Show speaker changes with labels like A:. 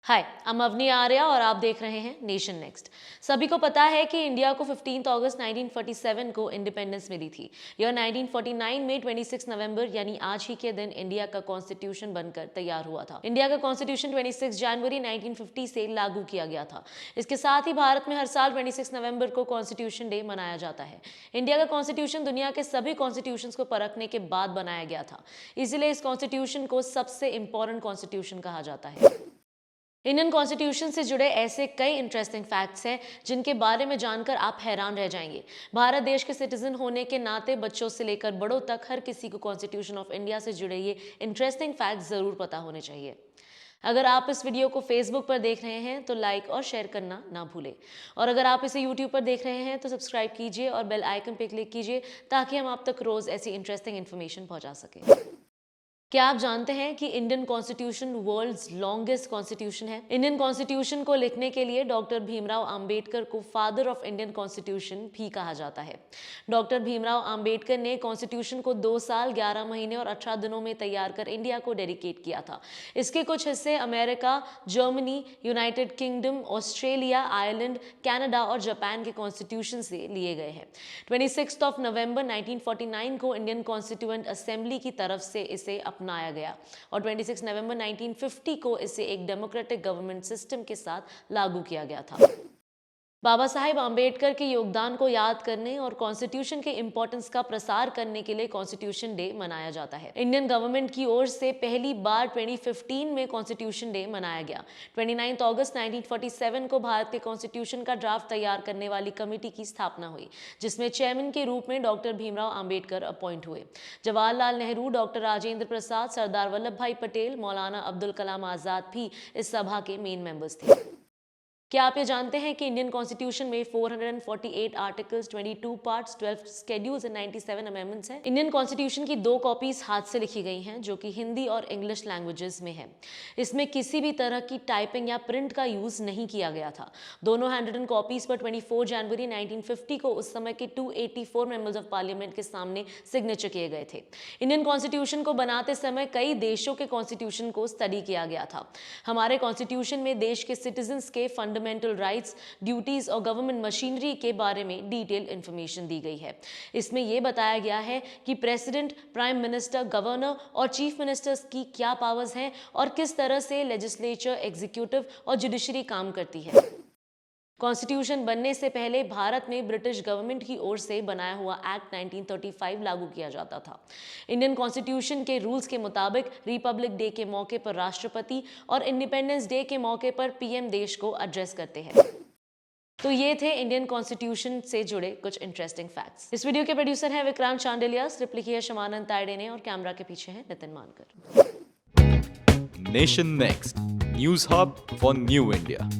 A: हाय, I'm Avani Arya और आप देख रहे हैं नेशन नेक्स्ट। सभी को पता है कि इंडिया को 15 अगस्त 1947 को इंडिपेंडेंस मिली थी। यह 1949 में 26 नवंबर यानी आज ही के दिन इंडिया का कॉन्स्टिट्यूशन बनकर तैयार हुआ था। इंडिया का कॉन्स्टिट्यूशन 26 जनवरी 1950 से लागू किया गया था। इसके साथ ही भारत में हर साल 26 नवंबर को कॉन्स्टिट्यूशन डे मनाया जाता है। इंडिया का कॉन्स्टिट्यूशन दुनिया के सभी कॉन्स्टिट्यूशन को परखने के बाद बनाया गया था, इसीलिए इस कॉन्स्टिट्यूशन को सबसे इंपॉर्टेंट कॉन्स्टिट्यूशन कहा जाता है। इंडियन कॉन्स्टिट्यूशन से जुड़े ऐसे कई इंटरेस्टिंग फैक्ट्स हैं जिनके बारे में जानकर आप हैरान रह जाएंगे। भारत देश के सिटीजन होने के नाते बच्चों से लेकर बड़ों तक हर किसी को कॉन्स्टिट्यूशन ऑफ इंडिया से जुड़े ये इंटरेस्टिंग फैक्ट्स जरूर पता होने चाहिए। अगर आप इस वीडियो को फेसबुक पर देख रहे हैं तो लाइक और शेयर करना ना भूलें, और अगर आप इसे यूट्यूब पर देख रहे हैं तो सब्सक्राइब कीजिए और बेल आइकन पर क्लिक कीजिए ताकि हम आप तक रोज ऐसी इंटरेस्टिंग इन्फॉर्मेशन पहुंचा सकें। क्या आप जानते हैं कि Indian constitution world's longest constitution है? इंडियन कॉन्स्टिट्यूशन को लिखने के लिए डॉक्टर भीमराव अंबेडकर को फादर ऑफ इंडियन कॉन्स्टिट्यूशन भी कहा जाता है। डॉक्टर भीमराव अंबेडकर ने कॉन्स्टिट्यूशन को 2 साल 11 महीने और 18 दिनों में तैयार कर इंडिया को डेडिकेट किया था। इसके कुछ हिस्से America, Germany, United kingdom, Australia, Ireland, Canada और जापान के कॉन्स्टिट्यूशन से लिए गए हैं। 26 नवंबर 1949 को इंडियन कॉन्स्टिट्यूएंट असेंबली की तरफ से इसे अपनाया गया और 26 नवंबर 1950 को इसे एक डेमोक्रेटिक गवर्नमेंट सिस्टम के साथ लागू किया गया था। बाबा साहेब आम्बेडकर के योगदान को याद करने और कॉन्स्टिट्यूशन के इंपॉर्टेंस का प्रसार करने के लिए कॉन्स्टिट्यूशन डे मनाया जाता है। इंडियन गवर्नमेंट की ओर से पहली बार 2015 में कॉन्स्टिट्यूशन डे मनाया गया। 29 अगस्त 1947 को भारत के कॉन्स्टिट्यूशन का ड्राफ्ट तैयार करने वाली कमेटी की स्थापना हुई, जिसमें चेयरमैन के रूप में डॉक्टर भीमराव अंबेडकर अपॉइंट हुए। जवाहरलाल नेहरू, डॉक्टर राजेंद्र प्रसाद, सरदार वल्लभ भाई पटेल, मौलाना अब्दुल कलाम आजाद भी इस सभा के मेन मेंबर्स थे। क्या आप ये जानते हैं कि इंडियन कॉन्स्टिट्यूशन में 448 आर्टिकल्स, 22 पार्ट्स, 12 शेड्यूल्स और 97 अमेंडमेंट्स हैं? इंडियन कॉन्स्टिट्यूशन की 2 कॉपीज हाथ से लिखी गई हैं, जो कि हिंदी और इंग्लिश लैंग्वेजेस में है। इसमें किसी भी तरह की टाइपिंग या प्रिंट का यूज नहीं किया गया था। दोनों हैंडरिटन कॉपीज पर 24 जनवरी 1950 को उस समय के 284 मेंबर्स ऑफ पार्लियामेंट के सामने सिग्नेचर किए गए थे। इंडियन कॉन्स्टिट्यूशन को बनाते समय कई देशों के कॉन्स्टिट्यूशन को स्टडी किया गया था। हमारे कॉन्स्टिट्यूशन में देश के सिटीजन्स के फंडामेंटल राइट्स, ड्यूटीज और गवर्नमेंट मशीनरी के बारे में डिटेल इंफॉर्मेशन दी गई है। इसमें यह बताया गया है कि प्रेसिडेंट, प्राइम मिनिस्टर, गवर्नर और चीफ मिनिस्टर्स की क्या पावर्स हैं और किस तरह से लेजिस्लेचर, एग्जीक्यूटिव और जुडिशरी काम करती है। कॉन्स्टिट्यूशन बनने से पहले भारत में ब्रिटिश गवर्नमेंट की ओर से बनाया हुआ एक्ट 1935 लागू किया जाता था। इंडियन कॉन्स्टिट्यूशन के रूल्स के मुताबिक रिपब्लिक डे के मौके पर राष्ट्रपति और इंडिपेंडेंस डे के मौके पर पीएम देश को एड्रेस करते हैं। तो ये थे इंडियन कॉन्स्टिट्यूशन से जुड़े कुछ इंटरेस्टिंग फैक्ट्स। इस वीडियो के प्रोड्यूसर हैं विक्रांत चांडिलिया, स्क्रिप्ट लिखी है शमानंद तायडे ने और कैमरा के पीछे है नितिन मानकर।
B: Nation next news hub for new India.